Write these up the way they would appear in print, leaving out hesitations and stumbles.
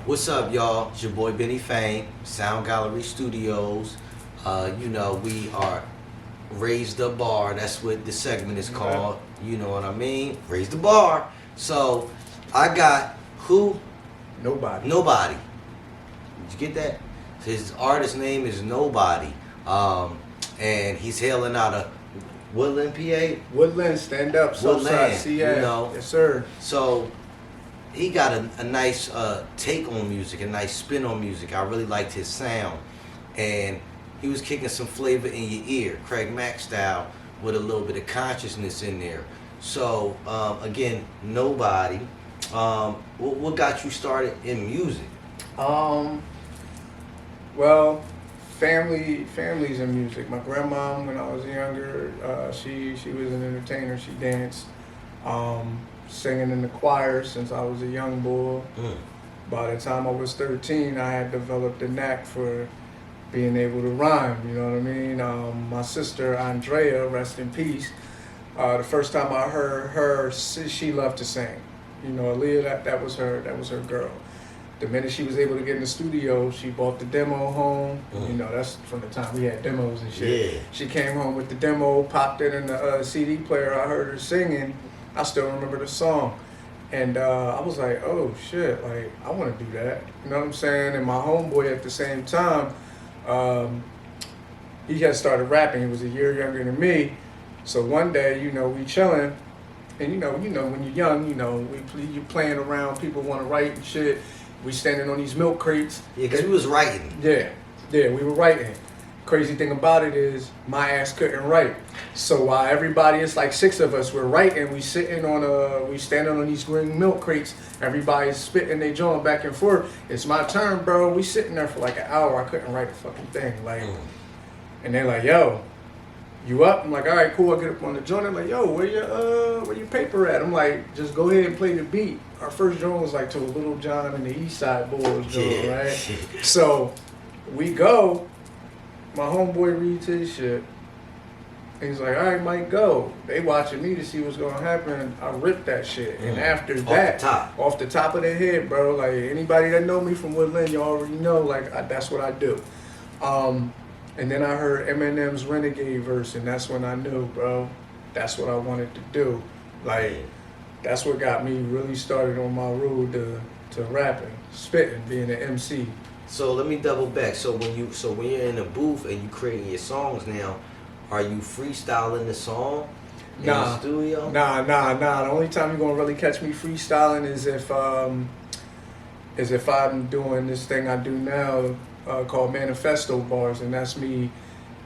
What's up, y'all? It's your boy Benny Fame, Sound Gallery Studios. We are Raise the Bar. That's what the segment is called. You know what I mean? Raise the bar. So I got who? Knowbody. Knowbody. Did you get that? His artist name is Knowbody. And he's hailing out of Woodland, PA. Woodland, stand up, Southside, CA. You know. Yes, sir. So he got a nice take on music, a nice spin on music. I really liked his sound. And he was kicking some flavor in your ear, Craig Mack style, with a little bit of consciousness in there. So, again, Knowbody. What got you started in music? Well, families in music. My grandma, when I was younger, she was an entertainer. She danced, singing in the choir since I was a young boy. By the time I was 13, I had developed a knack for being able to rhyme. You know what I mean? My sister Andrea, rest in peace. The first time I heard her, she loved to sing. You know, Aaliyah, that was her girl. The minute she was able to get in the studio, she bought the demo home. You know, that's from the time we had demos and shit. Yeah. She came home with the demo, popped it in the CD player. I heard her singing. I still remember the song. And I was like, oh shit, like, I want to do that. You know what I'm saying? And my homeboy at the same time, he had started rapping. He was a year younger than me. So one day, you know, we chilling. And you know, when you're young, you know, you playing around, people want to write and shit. We standing on these milk crates. Yeah, because we was writing. Yeah, we were writing. Crazy thing about it is my ass couldn't write. So while everybody, it's like 6 of us, we're writing, we standing on these green milk crates, everybody's spitting their joint back and forth. It's my turn, bro. We sitting there for like an hour. I couldn't write a fucking thing. Like, and they're like, yo, you up? I'm like, all right, cool. I get up on the joint. I'm like, yo, where your paper at? I'm like, just go ahead and play the beat. Our first joint was like to a Little John and the East Side Boys joint, right? So we go. My homeboy reads his shit. He's like, all right, Mike, go. They watching me to see what's gonna happen. I ripped that shit. And after that, off the top of their head, bro, like anybody that know me from Woodland, you already know, like that's what I do. And then I heard Eminem's Renegade verse, and that's when I knew, bro, that's what I wanted to do. Like, that's what got me really started on my road to rapping, spitting, being an MC. So let me double back. So when you're in a booth and you creating your songs now, are you freestyling the song in the studio? Nah. The only time you're gonna really catch me freestyling is if I'm doing this thing I do now called Manifesto Bars, and that's me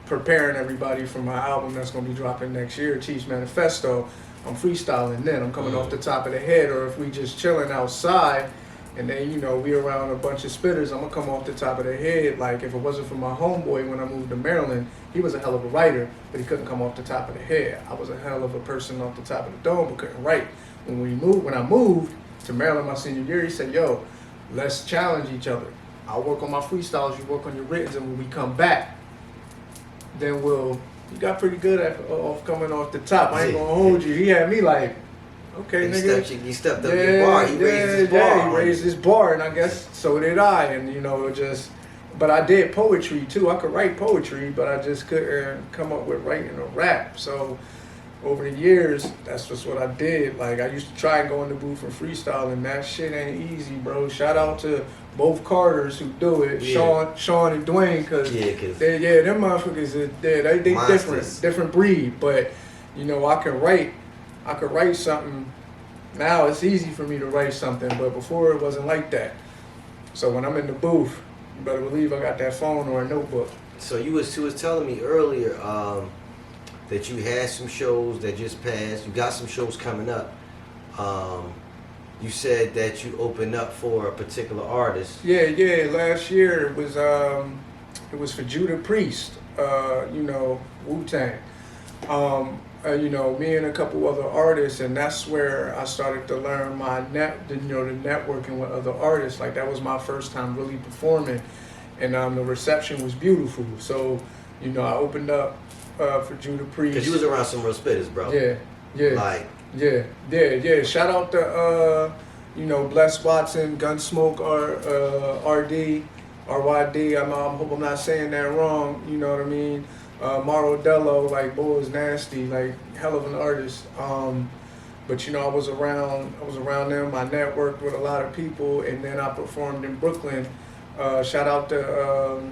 preparing everybody for my album that's gonna be dropping next year, Chief's Manifesto. I'm freestyling then. I'm coming off the top of the head, or if we just chilling outside. And then, you know, we around a bunch of spitters, I'm gonna come off the top of the head. Like, if it wasn't for my homeboy when I moved to Maryland, he was a hell of a writer, but he couldn't come off the top of the head. I was a hell of a person off the top of the dome, but couldn't write. When I moved to Maryland my senior year, he said, yo, let's challenge each other. I'll work on my freestyles, you work on your writtens, and when we come back, then you got pretty good at coming off the top. I ain't gonna hold you. He had me like, okay, nigga. He stepped up your bar. He raised his bar. He raised his bar, and I guess so did I. And you know, but I did poetry too. I could write poetry, but I just couldn't come up with writing a rap. So over the years, that's just what I did. Like, I used to try and go in the booth and freestyle, and that shit ain't easy, bro. Shout out to both Carters who do it, Sean and Dwayne, cause them motherfuckers, they different breed. But you know, I could write something. Now it's easy for me to write something, but before it wasn't like that. So when I'm in the booth, you better believe I got that phone or a notebook. So you was telling me earlier that you had some shows that just passed. You got some shows coming up. You said that you opened up for a particular artist. Yeah. Last year it was for Judah Priest. You know, Wu-Tang. You know, me and a couple other artists, and that's where I started to learn the networking with other artists. Like, that was my first time really performing, and the reception was beautiful. So, you know, I opened up for Judah Priest. Cause you was around some real spitters, bro. Yeah. Like. Yeah. Shout out to you know, Bless Watson, Gunsmoke, RD, RYD. I hope I'm not saying that wrong. You know what I mean? Marodello, like, boy, was nasty, like, hell of an artist. But you know, I was around them. I networked with a lot of people, and then I performed in Brooklyn. Shout out to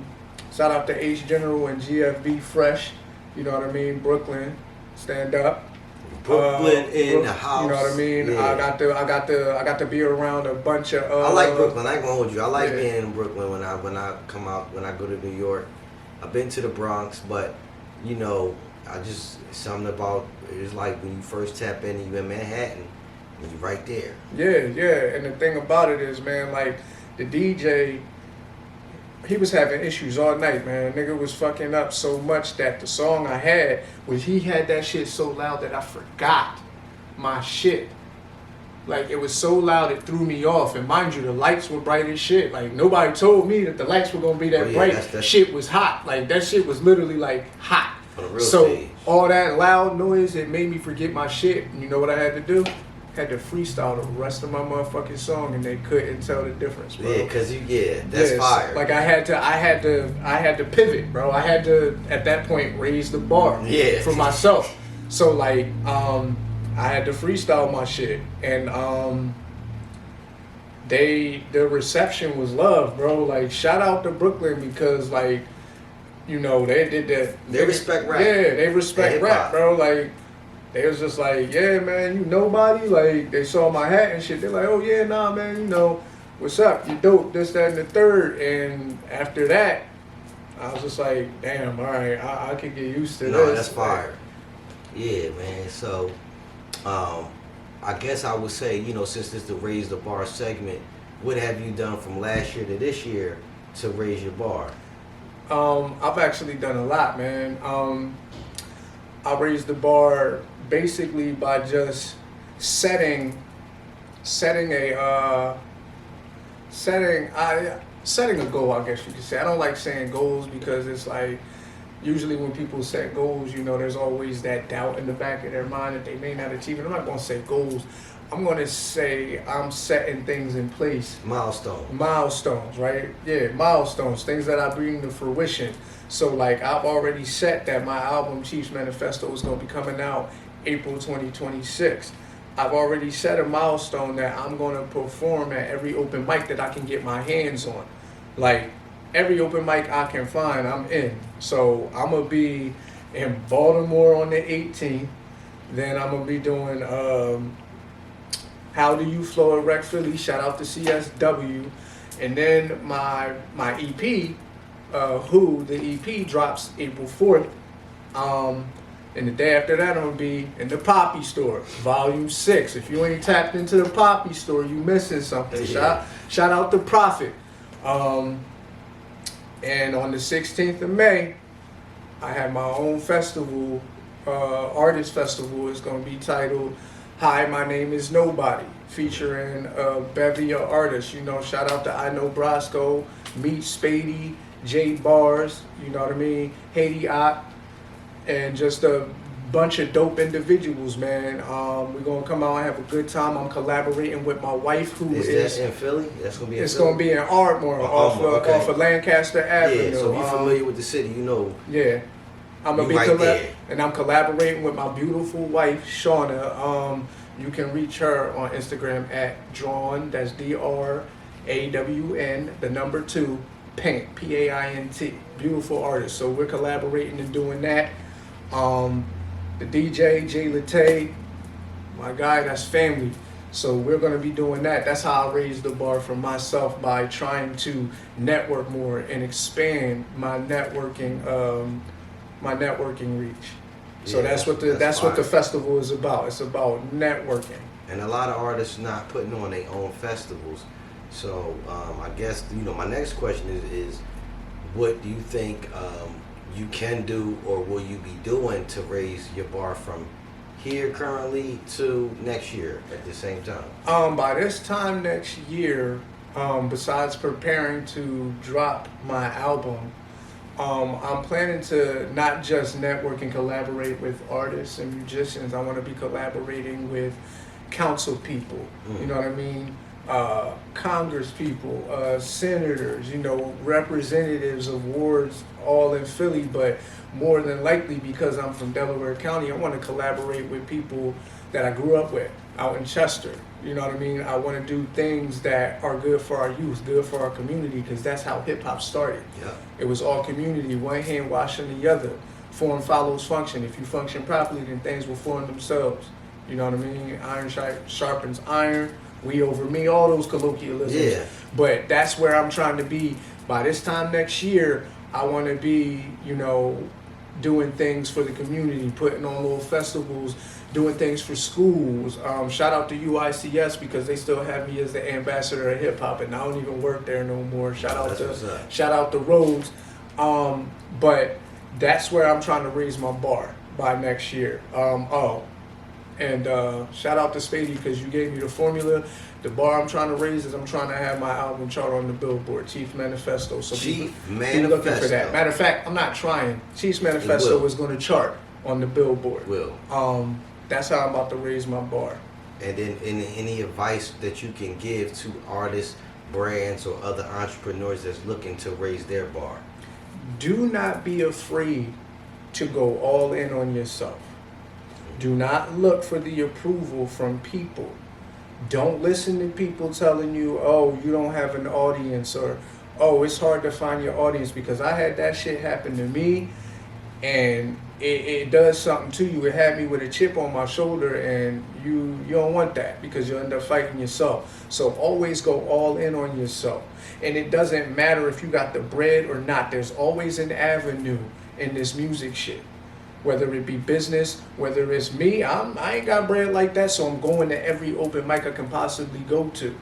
Ace General and GFB Fresh. You know what I mean? Brooklyn, stand up. Brooklyn in the house. You know what I mean? Yeah. I got to be around a bunch of. I like Brooklyn. I ain't gonna hold you. I like being in Brooklyn when I come out, when I go to New York. I've been to the Bronx, but you know, something about it's like when you first tap in and you in Manhattan and you right there. Yeah. And the thing about it is, man, like the DJ, he was having issues all night, man. Nigga was fucking up so much that the song I had was, he had that shit so loud that I forgot my shit. Like, it was so loud it threw me off. And mind you, the lights were bright as shit. Like, nobody told me that the lights were gonna be that bright. That shit was hot. Like, that shit was literally like hot. On the real so stage. All that loud noise, it made me forget my shit. And you know what I had to do? Had to freestyle the rest of my motherfucking song, and they couldn't tell the difference, bro. Yeah, cause that's fire. Like I had to pivot, bro. I had to at that point raise the bar for myself. So like I had to freestyle my shit, and the reception was love, bro. Like shout out to Brooklyn, because like, you know, they did that. They respect rap. Yeah, they respect rap, bro. Like, they was just like, yeah, man, you Knowbody. Like, they saw my hat and shit. They're like, oh, yeah, nah, man, you know, what's up? You dope, this, that, and the third. And after that, I was just like, damn, all right, I could get used to this. No, that's fire. Yeah, man. So, I guess I would say, you know, since this is the Raise the Bar segment, what have you done from last year to this year to raise your bar? I've actually done a lot, man. I raised the bar basically by just setting a goal, I guess you could say. I don't like saying goals, because it's like, usually when people set goals, you know, there's always that doubt in the back of their mind that they may not achieve it. I'm not going to say goals. I'm going to say I'm setting things in place. Milestones, right? Yeah, milestones, things that I bring to fruition. So, like, I've already set that my album, Chiefs Manifesto, is going to be coming out April 2026. I've already set a milestone that I'm going to perform at every open mic that I can get my hands on. Like, every open mic I can find, I'm in. So, I'm going to be in Baltimore on the 18th. Then I'm going to be doing How Do You Flow at Rec Philly. Shout out to CSW. And then my EP, the EP drops April 4th. And the day after that, I'm going to be in the Poppy Store, Volume 6. If you ain't tapped into the Poppy Store, you missing something. Yeah. Shout out to Prophet. And on the 16th of May, I have my own festival, artist festival. It's going to be titled Hi, My Name Is Knowbody, featuring a bevy of artists. You know, shout out to I Know Brosco, Meet Spady, Jay Bars, you know what I mean, Haiti Ott, and just a bunch of dope individuals, man. We're going to come out and have a good time. I'm collaborating with my wife, who is that in Philly? That's going to be in It's Philly? going to be in Ardmore, off of Lancaster Avenue. Yeah, so if you're familiar with the city, you know. Yeah. I'm gonna be right there. And I'm collaborating with my beautiful wife, Shauna. You can reach her on Instagram at Drawn, that's DRAWN, the number 2, Paint, PAINT. Beautiful artist. So we're collaborating and doing that. The DJ, Jay Latte, my guy, that's family. So we're gonna be doing that. That's how I raise the bar for myself, by trying to network more and expand my networking reach. So Yeah, that's what the festival is about. It's about networking. And a lot of artists not putting on their own festivals. So I guess, you know, my next question is what do you think you can do, or will you be doing, to raise your bar from here currently to next year at the same time? By this time next year, besides preparing to drop my album, I'm planning to not just network and collaborate with artists and musicians. I want to be collaborating with council people. You know what I mean? Congress people, senators, you know, representatives of wards all in Philly, but more than likely because I'm from Delaware County, I want to collaborate with people that I grew up with out in Chester. You know what I mean? I want to do things that are good for our youth, good for our community, because that's how hip hop started. Yeah. It was all community, one hand washing the other. Form follows function. If you function properly, then things will form themselves. You know what I mean? Iron sharpens iron. We over me, all those colloquialisms. Yeah. But that's where I'm trying to be. By this time next year, I want to be, you know, doing things for the community, putting on little festivals, doing things for schools. Shout out to UICS because they still have me as the ambassador of hip hop, and I don't even work there no more. Shout out to Rhodes. But that's where I'm trying to raise my bar by next year. And shout out to Spady because you gave me the formula. The bar I'm trying to raise is I'm trying to have my album chart on the Billboard, Chief Manifesto. So be looking for that. Matter of fact, I'm not trying. Chief's Manifesto is going to chart on the Billboard. That's how I'm about to raise my bar. And then any advice that you can give to artists, brands, or other entrepreneurs that's looking to raise their bar? Do not be afraid to go all in on yourself. Do not look for the approval from people. Don't listen to people telling you, oh, you don't have an audience, or, oh, it's hard to find your audience, because I had that shit happen to me, and it does something to you. It had me with a chip on my shoulder, and you don't want that because you'll end up fighting yourself. So always go all in on yourself. And it doesn't matter if you got the bread or not. There's always an avenue in this music shit. Whether it be business, whether it's me, I ain't got bread like that, so I'm going to every open mic I can possibly go to.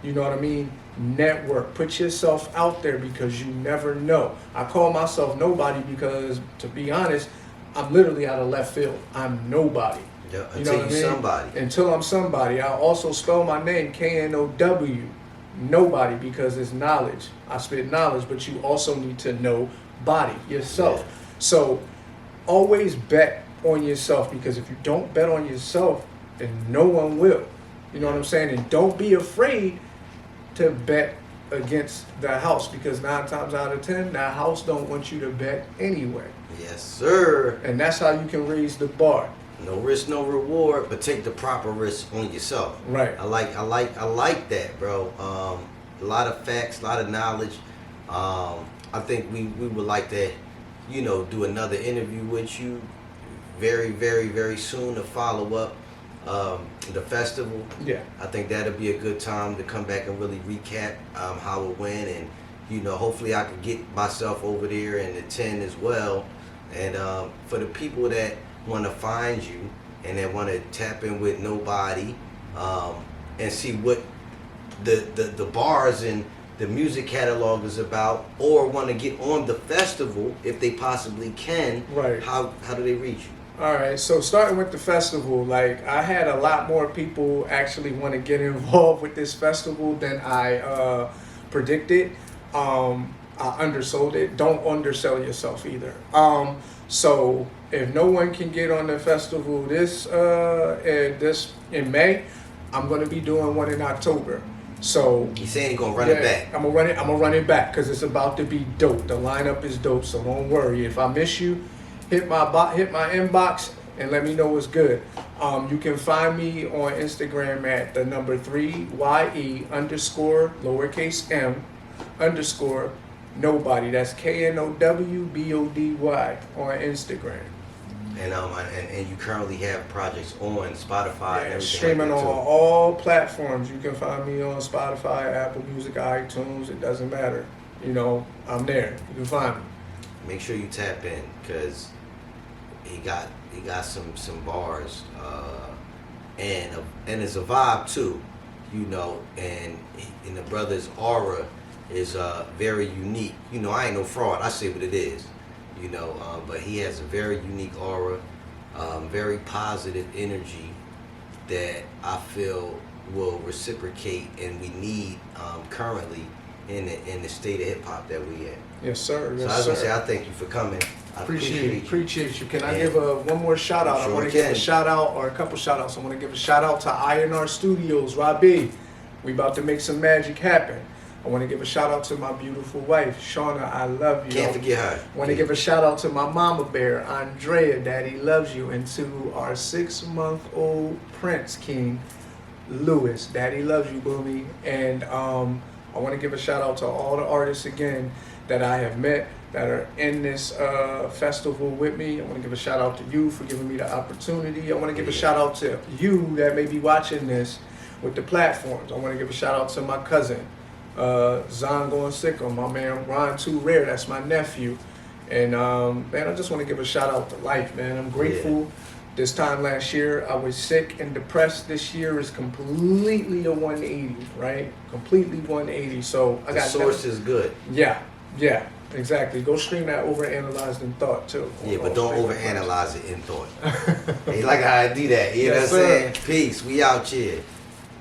You know what I mean? Network. Put yourself out there because you never know. I call myself Knowbody because, to be honest, I'm literally out of left field. I'm nobody. Yeah, you know what I mean? Somebody. Until I'm somebody. I also spell my name Know. Nobody, because it's knowledge. I spit knowledge, but you also need to know body yourself. Yeah. So always bet on yourself, because if you don't bet on yourself, then no one will. You know what I'm saying? And don't be afraid to bet against the house, because 9 times out of 10, the house don't want you to bet anyway. Yes, sir. And that's how you can raise the bar. No risk, no reward, but take the proper risk on yourself. Right. I like that, bro. A lot of facts, a lot of knowledge. I think we would like to, you know, do another interview with you very, very, very soon to follow up the festival. Yeah. I think that'll be a good time to come back and really recap how it went, and you know, hopefully I could get myself over there and attend as well. And for the people that want to find you and that want to tap in with Knowbody and see what the bars and the music catalog is about, or want to get on the festival if they possibly can, right? How do they reach you? All right, so starting with the festival, like I had a lot more people actually want to get involved with this festival than I predicted. I undersold it. Don't undersell yourself either. So if no one can get on the festival this in May, I'm gonna be doing one in October. So he's saying he's gonna run it back. I'm gonna run it back because it's about to be dope. The lineup is dope, so don't worry. If I miss you, hit my inbox and let me know what's good. You can find me on Instagram at the number 3YE _lowercase m _ Knowbody. That's KNOWBODY on Instagram. And you currently have projects on Spotify and everything. Streaming like that on all platforms. You can find me on Spotify, Apple Music, iTunes. It doesn't matter. You know, I'm there. You can find me. Make sure you tap in, because he got some bars and it's a vibe too, you know. And the brother's aura is very unique. You know, I ain't no fraud. I say what it is. You know, but he has a very unique aura, very positive energy that I feel will reciprocate, and we need currently in the state of hip hop that we in. Yes, sir. Yes, so I was sir. gonna say, I thank you for coming. I appreciate you. Can I give one more shout out? Sure, I want to give a shout out, or a couple shout outs. I want to give a shout out to INR Studios, Robbie. We about to make some magic happen. I want to give a shout out to my beautiful wife, Shauna. I love you. Can't forget her. I want to give a shout out to my mama bear, Andrea. Daddy loves you. And to our 6-month-old Prince King, Lewis. Daddy loves you, Boomy. And I want to give a shout out to all the artists again that I have met that are in this festival with me. I want to give a shout out to you for giving me the opportunity. I want to give a shout out to you that may be watching this with the platforms. I want to give a shout out to my cousin, Zongo and Sicko, my man Ron Too Rare, that's my nephew. And man, I just want to give a shout out to life, man. I'm grateful. Yeah. This time last year, I was sick and depressed. This year is completely a 180, right? Completely 180. So I got the source is good. Yeah, exactly. Go stream that Overanalyzed in Thought too. Yeah, but don't overanalyze it in thought. Hey, like how I do that. You know what I'm saying? Peace. We out here.